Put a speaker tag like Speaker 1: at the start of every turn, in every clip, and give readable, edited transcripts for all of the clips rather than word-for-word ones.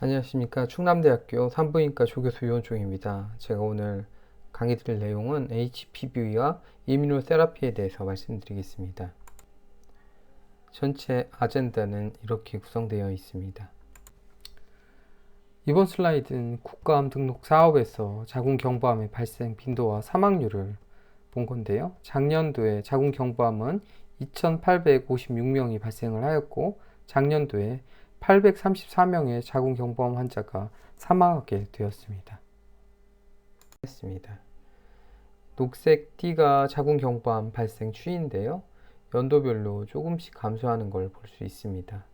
Speaker 1: 안녕하십니까. 충남대학교 산부인과 조교수 유원종입니다. 제가 오늘 강의 드릴 내용은 HPV와 이뮤노세라피에 대해서 말씀드리겠습니다. 전체 아젠다는 이렇게 구성되어 있습니다. 이번 슬라이드는 국가암 등록 사업에서 자궁경부암의 발생 빈도와 사망률을 본 건데요. 작년도에 자궁경부암은 2,856명이 발생을 하였고 작년도에 834명의 자궁경부암 환자가 사망하게 되었습니다. 녹색 띠가 자궁경부암 발생 추이인데요. 연도별로 조금씩 감소하는 걸 볼 수 있습니다.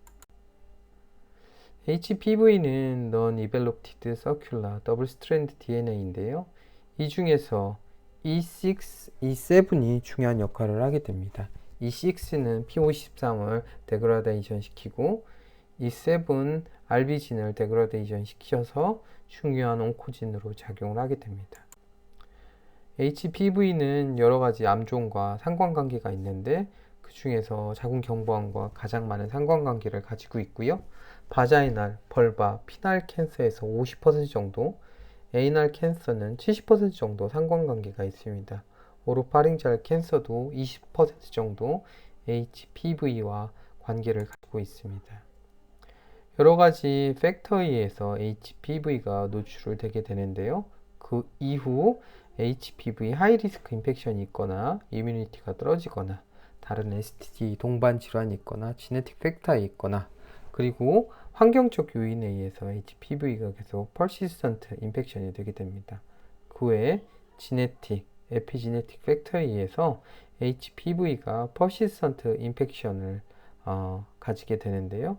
Speaker 1: HPV는 Non-Eveloped Circular Double Strand DNA인데요. 이 중에서 E6, E7이 중요한 역할을 하게 됩니다. E6는 P53을 데그라데이션 시키고 E7 RB진을 데그라데이션 시켜서 중요한 온코진으로 작용을 하게 됩니다. HPV는 여러 가지 암종과 상관관계가 있는데 그 중에서 자궁경부암과 가장 많은 상관관계를 가지고 있고요. 바자이날, 벌바, 피날 캔서에서 50% 정도, 에이날 캔서는 70% 정도 상관관계가 있습니다. 오로파링잘 캔서도 20% 정도 HPV와 관계를 가지고 있습니다. 여러 가지 팩터에 의해서 HPV가 노출되게 되는데요. 그 이후 HPV 하이리스크 인펙션이 있거나 이뮤니티가 떨어지거나 다른 STD 동반 질환이 있거나 지네틱 팩터에 있거나 그리고 환경적 요인에 의해서 HPV가 계속 퍼시스턴트 인펙션이 되게 됩니다. 그 외에 지네틱, 에피지네틱 팩터에 의해서 HPV가 퍼시스턴트 인펙션을 가지게 되는데요.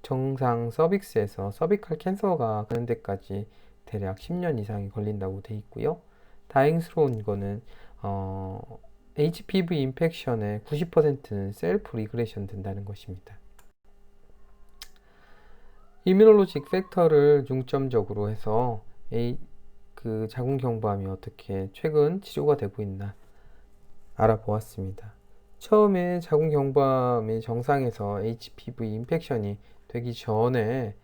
Speaker 1: 정상 서빅스에서 서비컬 캔서가 가는 데까지 대략 10년 이상이 걸린다고 돼 있고요. 다행스러운 거는 HPV 인펙션의 90%는 셀프 리그레션 된다는 것입니다. 이뮤놀로직 팩터를 중점적으로 해서 그 자궁경부암이 어떻게 최근 치료가 되고 있나 알아보았습니다. 처음에 자궁경부암이 정상에서 HPV 인펙션이 되기 전에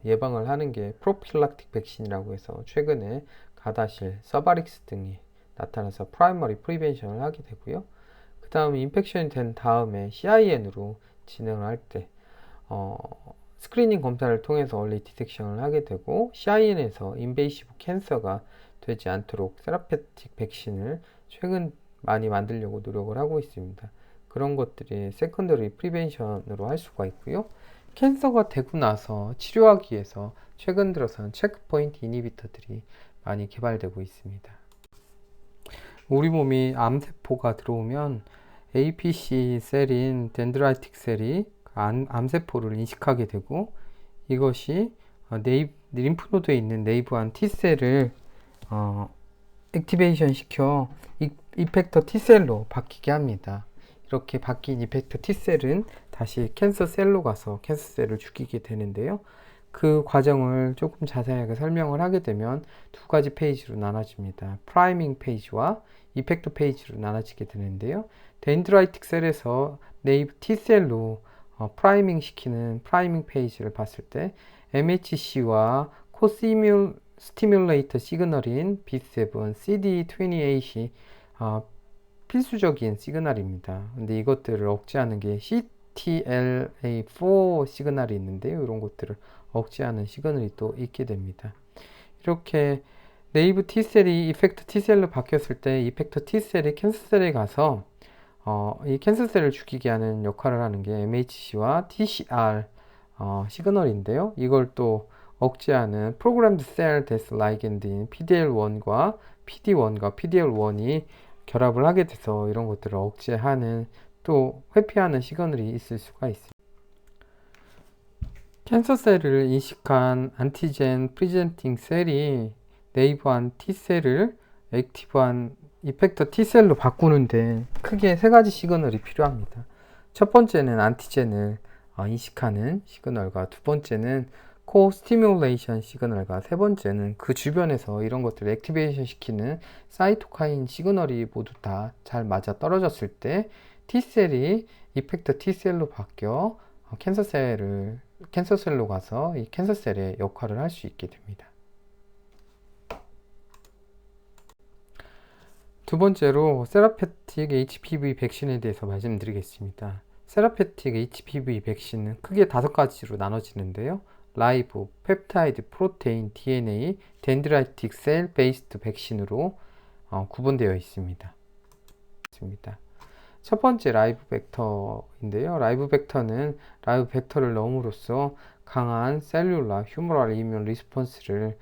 Speaker 1: 예방을 하는 게 프로필락틱 백신이라고 해서 최근에 가다실, 서바릭스 등이 나타나서 프라이머리 프리벤션을 하게 되고요. 그 다음에 인펙션이 된 다음에 CIN으로 진행을 할 때 스크리닝 검사를 통해서 얼리 디텍션을 하게 되고 CIN에서 인베이시브 캔서가 되지 않도록 세라피틱 백신을 최근 많이 만들려고 노력을 하고 있습니다. 그런 것들이 세컨더리 프리벤션으로 할 수가 있고요. 캔서가 되고 나서 치료하기 위해서 최근 들어서는 체크포인트 이니비터들이 많이 개발되고 있습니다. 우리 몸이 암세포가 들어오면 APC 셀인 덴드라이틱 셀이 암세포를 인식하게 되고 이것이 림프노드에 있는 네이브한 T셀을 액티베이션 시켜 이펙터 T셀로 바뀌게 합니다. 이렇게 바뀐 이펙터 T셀은 다시 캔서 셀로 가서 캔서 셀을 죽이게 되는데요. 그 과정을 조금 자세하게 설명을 하게 되면 두 가지 페이지로 나눠집니다. 프라이밍 페이지와 이펙터 페이지로 나눠지게 되는데요. 덴드라이틱 셀에서 네이브 T셀로 프라이밍 시키는 프라이밍 페이지를 봤을 때 MHC와 코스티뮬레이터 시그널인 B7, CD28이 필수적인 시그널입니다. 근데 이것들을 억제하는 게 CTLA4 시그널이 있는데요. 이런 것들을 억제하는 시그널이 또 있게 됩니다. 이렇게 네이브 T셀이 이펙터 T셀로 바뀌었을 때 이펙터 T셀이 캔서셀에 가서 이 캔서셀을 죽이게 하는 역할을 하는 게 MHC와 TCR 시그널인데요. 이걸 또 억제하는 프로그램드 셀 데스 라이겐드인 PDL1과 PD1과 PDL1이 결합을 하게 돼서 이런 것들을 억제하는 또 회피하는 시그널이 있을 수가 있습니다. 캔서셀을 인식한 안티젠 프리젠팅 셀이 네이버한 T셀을 액티브한 이펙터 T셀로 바꾸는데 크게 세 가지 시그널이 필요합니다. 첫 번째는 안티젠을 인식하는 시그널과 두 번째는 코스티뮬레이션 시그널과 세 번째는 그 주변에서 이런 것들을 액티베이션 시키는 사이토카인 시그널이 모두 다 잘 맞아 떨어졌을 때 T셀이 이펙터 T셀로 바뀌어 캔서셀로 가서 이 캔서셀의 역할을 할 수 있게 됩니다. 두 번째로 세라페틱 HPV 백신에 대해서 말씀드리겠습니다. 세라페틱 HPV 백신은 크게 5가지로 나눠지는데요. 라이브, 펩타이드, 프로테인, DNA, 덴드라이틱 셀 베이스드 백신으로 구분되어 있습니다. 첫 번째 라이브 벡터인데요. 라이브 벡터는 라이브 벡터를 넣음으로써 강한 셀룰라 휴머럴 이뮤 리스폰스를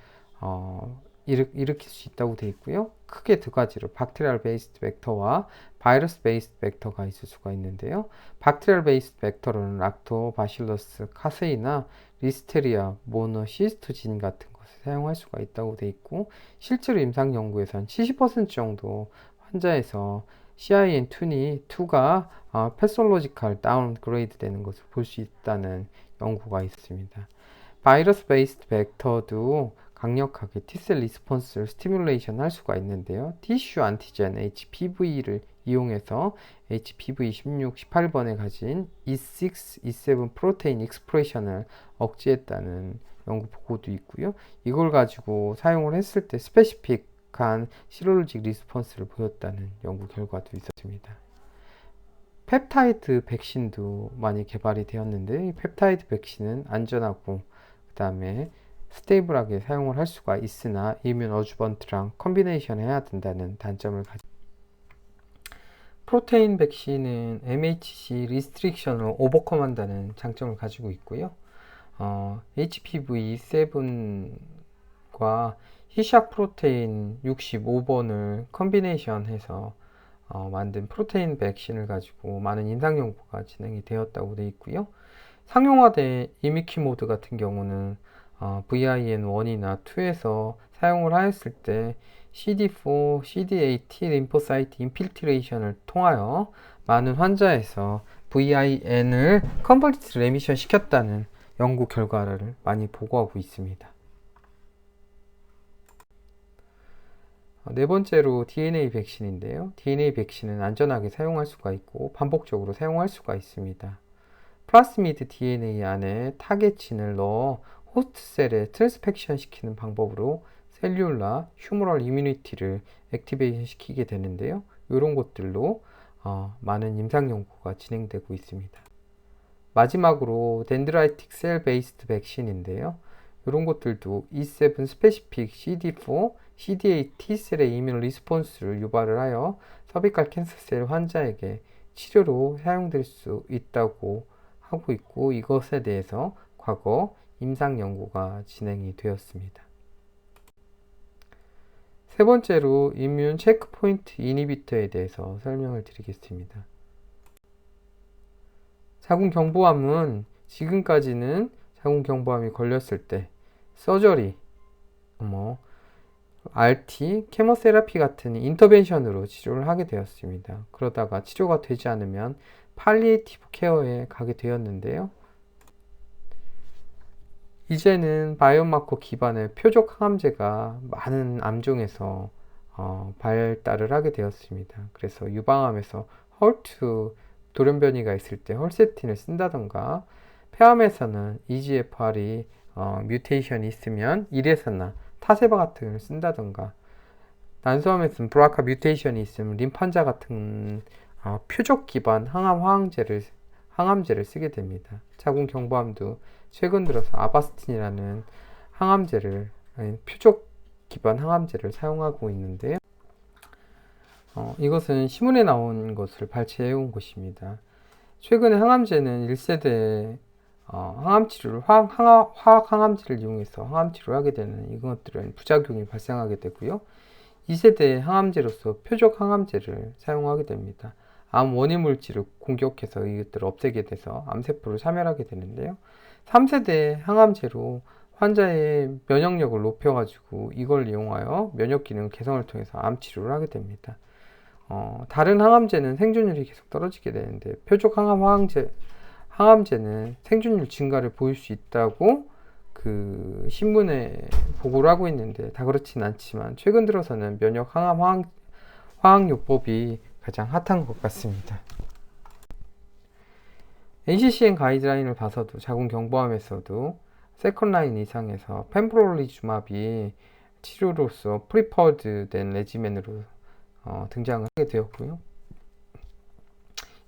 Speaker 1: 일으킬 수 있다고 되어 있고요. 크게 2가지로 박테리얼 베이스드 벡터와 바이러스 베이스드 벡터가 있을 수가 있는데요. 박테리얼 베이스드 벡터로는 락토바실러스 카세이나 리스테리아 모노시스토진 같은 것을 사용할 수가 있다고 되어 있고, 실제로 임상 연구에서는 70% 정도 환자에서 CIN2가 패솔로지컬 다운그레이드 되는 것을 볼 수 있다는 연구가 있습니다. 바이러스 베이스드 벡터도 강력하게 T셀 리스폰스를 스티뮬레이션 할 수가 있는데요. 티슈 안티젠 HPV를 이용해서 HPV 16, 18번에 가진 E6, E7 프로테인 익스프레션을 억제했다는 연구 보고도 있고요. 이걸 가지고 사용을 했을 때 스페시픽한 시로로직 리스폰스를 보였다는 연구 결과도 있었습니다. 펩타이드 백신도 많이 개발이 되었는데, 이 펩타이드 백신은 안전하고 그 다음에 스테이블하게 사용을 할 수가 있으나 이뮨 어주번트랑 컨비네이션 해야 된다는 단점을 가지고, 프로테인 백신은 MHC 리스트릭션을 오버컴 한다는 장점을 가지고 있고요. HPV7과 히샥 프로테인 65번을 컨비네이션 해서 만든 프로테인 백신을 가지고 많은 임상 연구가 진행이 되었다고 되어 있고요. 상용화된 이미키모드 같은 경우는 VIN1이나 2에서 사용을 하였을 때 CD4, CD8 T 림포사이트 인필트레이션을 통하여 많은 환자에서 VIN을 컴플리트 레미션 시켰다는 연구 결과를 많이 보고하고 있습니다. 네 번째로 DNA 백신인데요. DNA 백신은 안전하게 사용할 수가 있고 반복적으로 사용할 수가 있습니다. 플라스미드 DNA 안에 타겟진을 넣어 호스트셀에 트랜스펙션 시키는 방법으로 셀룰라 휴머럴 이뮤니티를 액티베이션 시키게 되는데요. 이런 것들로 많은 임상 연구가 진행되고 있습니다. 마지막으로 덴드라이틱 셀 베이스드 백신인데요. 이런 것들도 E7 스페시픽 CD4, CD8 T셀의 이뮤 리스폰스를 유발을 하여 서비컬 캔서셀 환자에게 치료로 사용될 수 있다고 하고 있고, 이것에 대해서 과거 임상 연구가 진행이 되었습니다. 세 번째로 이뮨 체크포인트 이니비터에 대해서 설명을 드리겠습니다. 자궁경부암은 지금까지는 자궁경부암이 걸렸을 때 서저리, RT, 케모세라피 같은 인터벤션으로 치료를 하게 되었습니다. 그러다가 치료가 되지 않으면 팔리에이티브 케어에 가게 되었는데요. 이제는 바이오마커 기반의 표적 항암제가 많은 암종에서 발달을 하게 되었습니다. 그래서 유방암에서 헐투 돌연변이가 있을 때 헐세틴을 쓴다던가, 폐암에서는 EGFR이 뮤테이션이 있으면 이레사나 타세바 같은 걸 쓴다던가, 난소암에서는 브라카 뮤테이션이 있으면 림판자 같은 표적 기반 항암제를 쓰게 됩니다. 자궁경부암도 최근 들어서 아바스틴이라는 표적 기반 항암제를 사용하고 있는데요. 이것은 신문에 나온 것을 발췌해 온 것입니다. 최근에 항암제는 1세대 항암치료를 화학 항암제를 이용해서 항암치료를 하게 되는 이것들은 부작용이 발생하게 되고요. 2세대 항암제로서 표적 항암제를 사용하게 됩니다. 암 원인 물질을 공격해서 이것들을 없애게 돼서 암세포를 사멸하게 되는데요. 3세대 항암제로 환자의 면역력을 높여가지고 이걸 이용하여 면역 기능 개선을 통해서 암 치료를 하게 됩니다. 다른 항암제는 생존율이 계속 떨어지게 되는데, 표적 항암제는 생존율 증가를 보일 수 있다고 그 신문에 보고를 하고 있는데, 다 그렇진 않지만 최근 들어서는 면역 항암 화학요법이 가장 핫한 것 같습니다. NCCN 가이드라인을 봐서도 자궁 경부암에서도 세컨 라인 이상에서 펜브롤리주맙이 치료로서 프리퍼드 된 레지멘으로 등장을 하게 되었고요.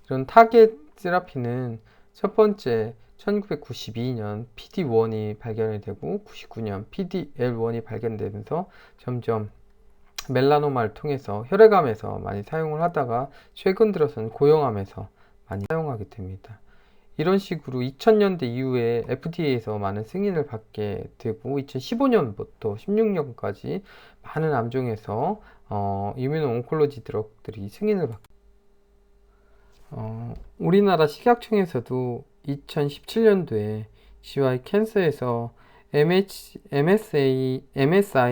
Speaker 1: 이런 타겟 세라피는 첫 번째 1992년 PD-1이 발견이 되고 99년 PD-L1이 발견되면서 점점 멜라노마를 통해서 혈액암에서 많이 사용을 하다가 최근 들어서는 고형암에서 많이 사용하게 됩니다. 이런 식으로 2000년대 이후에 FDA에서 많은 승인을 받게 되고 2015년부터 16년까지 많은 암종에서 이뮤노 온콜로지 드럭들이 승인을 받게 우리나라 식약청에서도 2017년도에 GY 캔서에서 MSI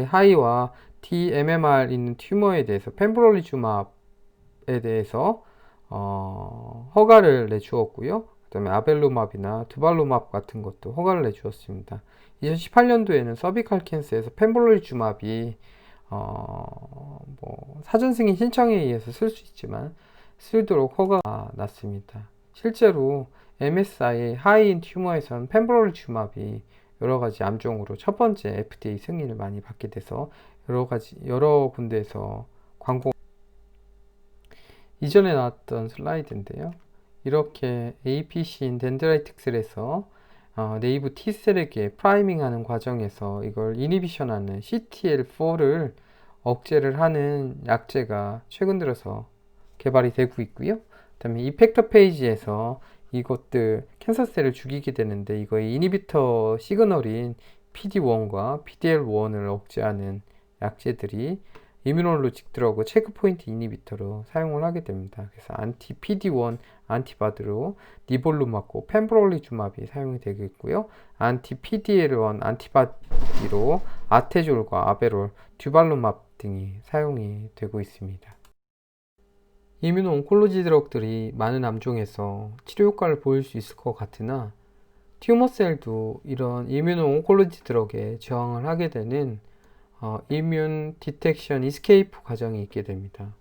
Speaker 1: 하이와 DMMR 있는 튜머에 대해서 펜브롤리주맙에 대해서 허가를 내주었고요. 그 다음에 아벨루맙이나 두발루맙 같은 것도 허가를 내주었습니다. 2018년도에는 서비칼 캔서에서 펜브롤리주맙이 사전 승인 신청에 의해서 쓸 수 있지만 쓰도록 허가가 났습니다. 실제로 MSI 하이인 튜머에서는 펜브롤리주맙이 여러가지 암종으로 첫 번째 FDA 승인을 많이 받게 돼서 여러 군데에서 광고 이전에 나왔던 슬라이드인데요. 이렇게 APC인 덴드라이틱셀에서 네이브 T셀에게 프라이밍하는 과정에서 이걸 이니비션하는 CTL4를 억제를 하는 약제가 최근 들어서 개발이 되고 있고요. 그 다음에 이펙터 페이지에서 이것들 캔서셀을 죽이게 되는데 이거의 이니비터 시그널인 PD-1과 PD-L1을 억제하는 약제들이 이뮤놀로직 드러그 체크포인트 이니비터로 사용을 하게 됩니다. 그래서 안티 PD-1 안티바디로 니볼루맙고 펜브롤리주맙이 사용이 되고 있고요. 안티 PD-L1 안티바디로 아테졸과 아베롤, 듀발루맙 등이 사용이 되고 있습니다. 이뮤노 온콜로지 드럭들이 많은 암종에서 치료 효과를 보일 수 있을 것 같으나 튜머셀도 이런 이뮤노 온콜로지 드럭에 저항을 하게 되는 이뮨 디텍션 이스케이프 과정이 있게 됩니다.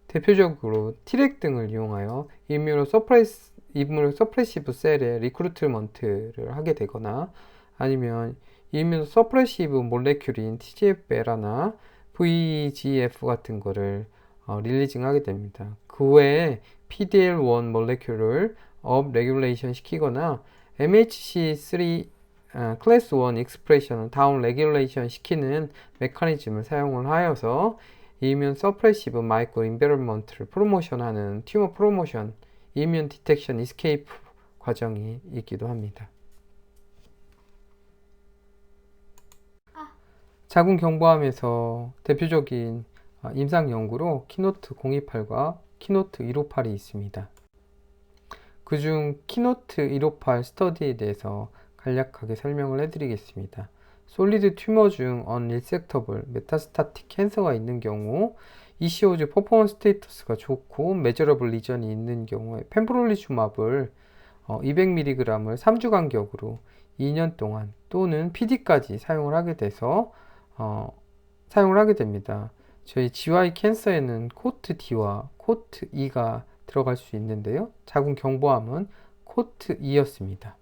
Speaker 1: 대표적으로 Treg 등을 이용하여 이뮤노 서프레시브 셀의 리크루트먼트를 하게 되거나 아니면 이뮤노 서프레시브 몰레큘인 TGF-베라나 VEGF 같은 거를 릴리징 하게 됩니다. 그 외에 PDL1 몰레큘을 업 레귤레이션 시키거나 MHC3 클래스 1 익스프레션을 다운 레귤레이션 시키는 메커니즘을 사용을 하여서 이뮨 서프레시브 마이크로 인베런먼트를 프로모션하는 튜머 프로모션 이뮨 디텍션 이스케이프 과정이 있기도 합니다. 자궁 경부암에서 대표적인 임상 연구로 키노트 028과 키노트 158이 있습니다. 그중 키노트 158 스터디에 대해서 간략하게 설명을 해드리겠습니다. 솔리드 튜머 중 언리섹터블 메타스타틱 캔서가 있는 경우 ECOG 퍼포먼스 스테이터스가 좋고 메저러블 리전이 있는 경우에 펜브롤리주맙을 200mg을 3주 간격으로 2년 동안 또는 PD까지 사용을 하게 돼서 사용을 하게 됩니다. 저희 GY 캔서에는 코트 D와 코트 E가 들어갈 수 있는데요. 자궁 경부암은 코트 E였습니다.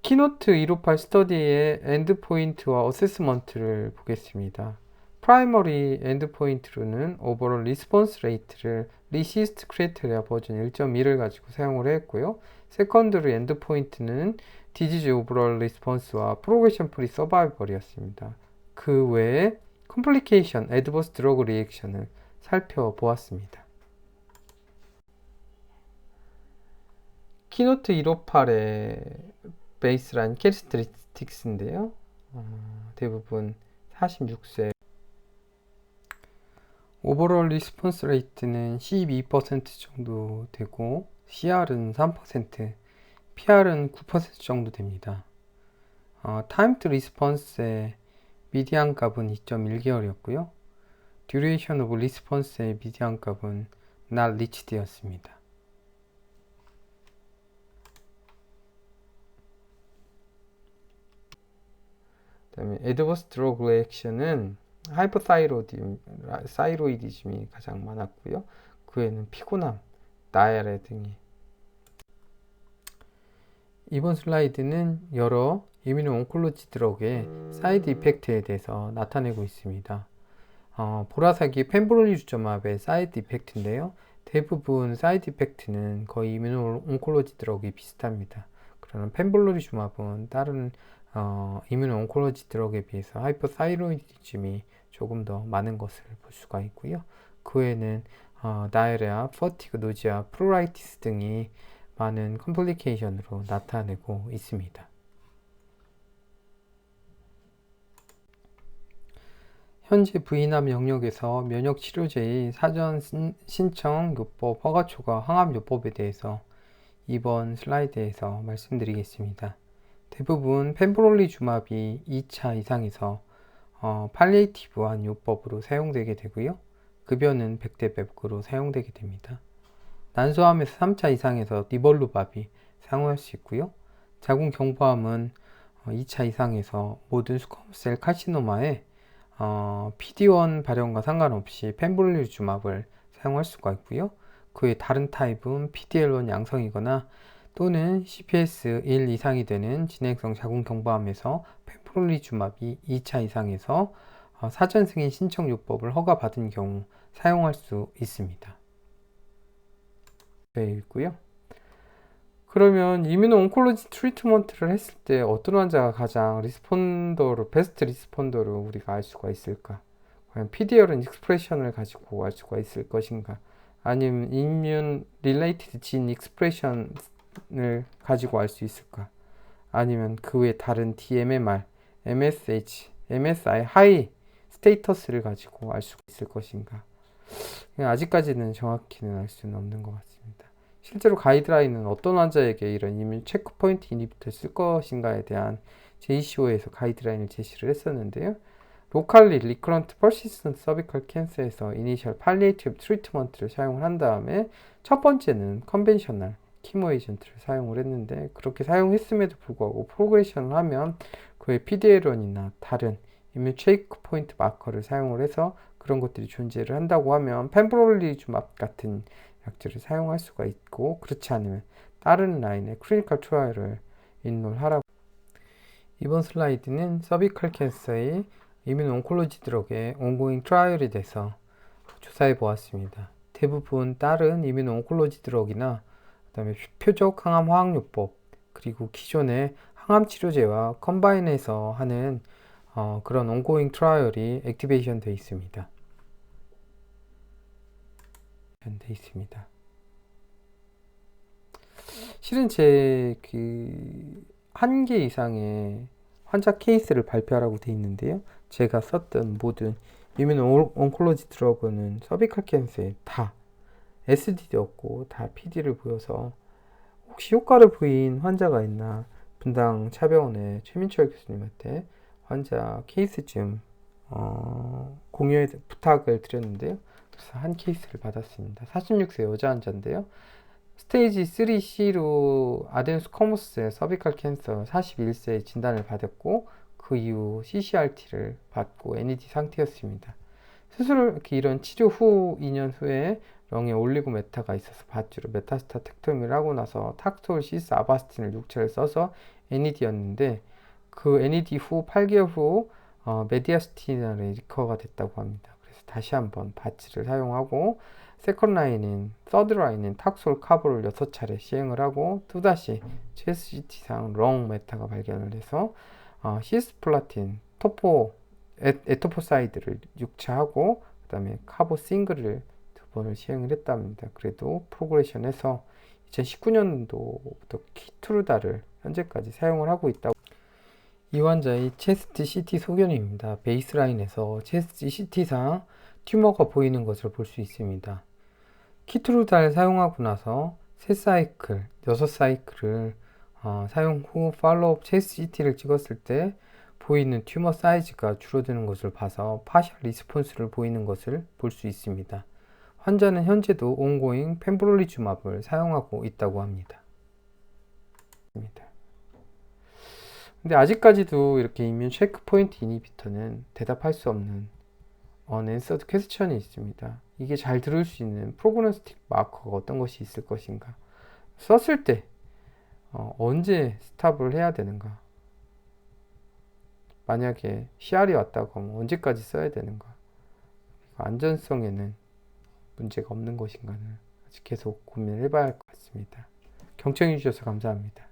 Speaker 1: 키노트 158 스터디의 엔드포인트와 어세스먼트를 보겠습니다. 프라이머리 엔드포인트로는 오버롤 리스폰스 레이트를 리시스트 크라이테리아 버전 1.1을 가지고 사용을 했고요. 세컨드리 엔드포인트는 디지즈 오버롤 리스폰스와 프로그레션 프리 서바이벌이었습니다. 그 외에 컴플리케이션, 애드버스 드러그 리액션을 살펴보았습니다. 키노트 158의 베이스라인 캐릭터리스틱스인데요. 대부분 46세. 오버롤 리스폰스 레이트는 12% 정도 되고 CR은 3%, PR은 9% 정도 됩니다. 타임 투 리스폰스의 미디안 값은 2.1개월이었고요. 듀레이션 오브 리스폰스의 미디안 값은 not reached였습니다. 그다음에 애드버스 드러그 리액션은 하이퍼사이로이디즘이 가장 많았고요. 그 외에는 피곤함, 나야레 등이. 이번 슬라이드는 여러 이뮤노 온콜로지 드럭의 사이드 이펙트에 대해서 나타내고 있습니다. 보라색이 펜브롤리주점합의 사이드 이펙트인데요. 대부분 사이드 이펙트는 거의 이뮤노 온콜로지 드럭이 비슷합니다. 그러나 펜브롤리주점합은 다른 이뮤노 온콜로지 드럭에 비해서 하이퍼사이로이디즘이 조금 더 많은 것을 볼 수가 있고요. 그 외에는 다이아리아, 퍼티그, 노지아, 프로라이티스 등이 많은 컴플리케이션으로 나타내고 있습니다. 현재 부인함 영역에서 면역치료제의 사전 신청 요법 허가초과 항암 요법에 대해서 이번 슬라이드에서 말씀드리겠습니다. 대부분 펜브롤리주맙이 2차 이상에서 팔리에이티브한 요법으로 사용되게 되고요. 급여는 100대 100으로 사용되게 됩니다. 난소암에서 3차 이상에서 니벌루밥이 사용할 수 있고요. 자궁 경부암은 2차 이상에서 모든 스쿼머셀 카시노마에 PD-1 발현과 상관없이 펜브롤리주맙을 사용할 수가 있고요. 그의 다른 타입은 PD-L1 양성이거나 또는 CPS 1 이상이 되는 진행성 자궁 경부암에서 펜브롤리주맙이 2차 이상에서 사전 승인 신청 요법을 허가받은 경우 사용할 수 있습니다. 네, 있고요. 그러면 이뮤노 온콜로지 트리트먼트를 했을 때 어떤 환자가 가장 베스트 리스폰더로 우리가 알 수가 있을까? 과연 PDL은 익스프레션을 가지고 알 수가 있을 것인가? 아니면 이뮨 릴레이티드 진 익스프레션을 가지고 알 수 있을까? 아니면 그 외 다른 DMMR, MSH, MSI 하이 스테이터스를 가지고 알 수 있을 것인가? 아직까지는 정확히는 알 수는 없는 것 같습니다. 실제로 가이드라인은 어떤 환자에게 이런 이뮨 체크포인트 이니비터를 쓸 것인가에 대한 JCO에서 가이드라인을 제시를 했었는데요. 로컬리 리커런트 퍼시스턴트 서비컬 캔서에서 이니셜 팔리에이티브 트리트먼트를 사용을 한 다음에 첫 번째는 컨벤셔널 키모 에이전트를 사용을 했는데, 그렇게 사용했음에도 불구하고 프로그레션을 하면 그의 PD-L1이나 다른 이뮨 체크포인트 마커를 사용을 해서 그런 것들이 존재를 한다고 하면 펜브롤리주맙 같은 약제를 사용할 수가 있고, 그렇지 않으면 다른 라인의 클리니컬 트라이얼을 인롤하라고. 이번 슬라이드는 서비컬 캔서의 이뮨 온콜로지 드럭의 온고잉 트라이얼에 대해서 조사해 보았습니다. 대부분 다른 이뮨 온콜로지 드럭이나 그다음에 표적 항암 화학요법, 그리고 기존의 항암 치료제와 컴바인해서 하는 그런 온고잉 트라이얼이 액티베이션 되어 있습니다. 실은 제 한 개 이상의 환자 케이스를 발표하라고 되어 있는데요. 제가 썼던 모든 이뮨 온콜로지 드러그는 서비컬 캔서에 다 SD였고 다 PD를 보여서 혹시 효과를 보인 환자가 있나 분당 차병원의 최민철 교수님한테 환자 케이스 좀 공유해 부탁을 드렸는데요. 그래서 한 케이스를 받았습니다. 46세 여자 환자인데요. 스테이지 3C로 아데노스커머스 서비컬 캔서 41세 진단을 받았고, 그 이후 CCRT를 받고 NED 상태였습니다. 수술 이런 치료 후 2년 후에 령에 올리고 메타가 있어서 밧주로 메타스타텍토미를 하고 나서 탁솔 시스 아바스틴을 6차를 써서 NED였는데, 그 NED 후 8개월 후 메디아스틴을 리커가 됐다고 합니다. 그래서 다시 한번 바치를 사용하고 세컨 라인인 서드 라인인 탁솔 카보를 6차례 시행을 하고 또다시 CSCT상 롱 메타가 발견을 해서 시스플라틴 에토포사이드를 6차 하고 그 다음에 카보 싱글을 2번을 시행을 했답니다. 그래도 프로그레션에서 2019년도부터 키투르다를 현재까지 사용을 하고 있다고. 이 환자의 체스트 CT 소견입니다. 베이스라인에서 체스트 CT상 튜머가 보이는 것을 볼 수 있습니다. 키트루다를 사용하고 나서 3사이클, 6사이클을 사용 후 팔로우업 체스트 CT를 찍었을 때 보이는 튜머 사이즈가 줄어드는 것을 봐서 파셜 리스폰스를 보이는 것을 볼 수 있습니다. 환자는 현재도 온고잉 펜브롤리주맙을 사용하고 있다고 합니다. 근데 아직까지도 이렇게 이뮨 체크포인트 이니비터는 대답할 수 없는 unanswered 퀘스천이 있습니다. 이게 잘 들을 수 있는 프로그노스틱 마커가 어떤 것이 있을 것인가? 썼을 때 언제 스탑을 해야 되는가? 만약에 CR이 왔다고 하면 언제까지 써야 되는가? 안전성에는 문제가 없는 것인가는 아직 계속 고민을 해봐야 할 것 같습니다. 경청해 주셔서 감사합니다.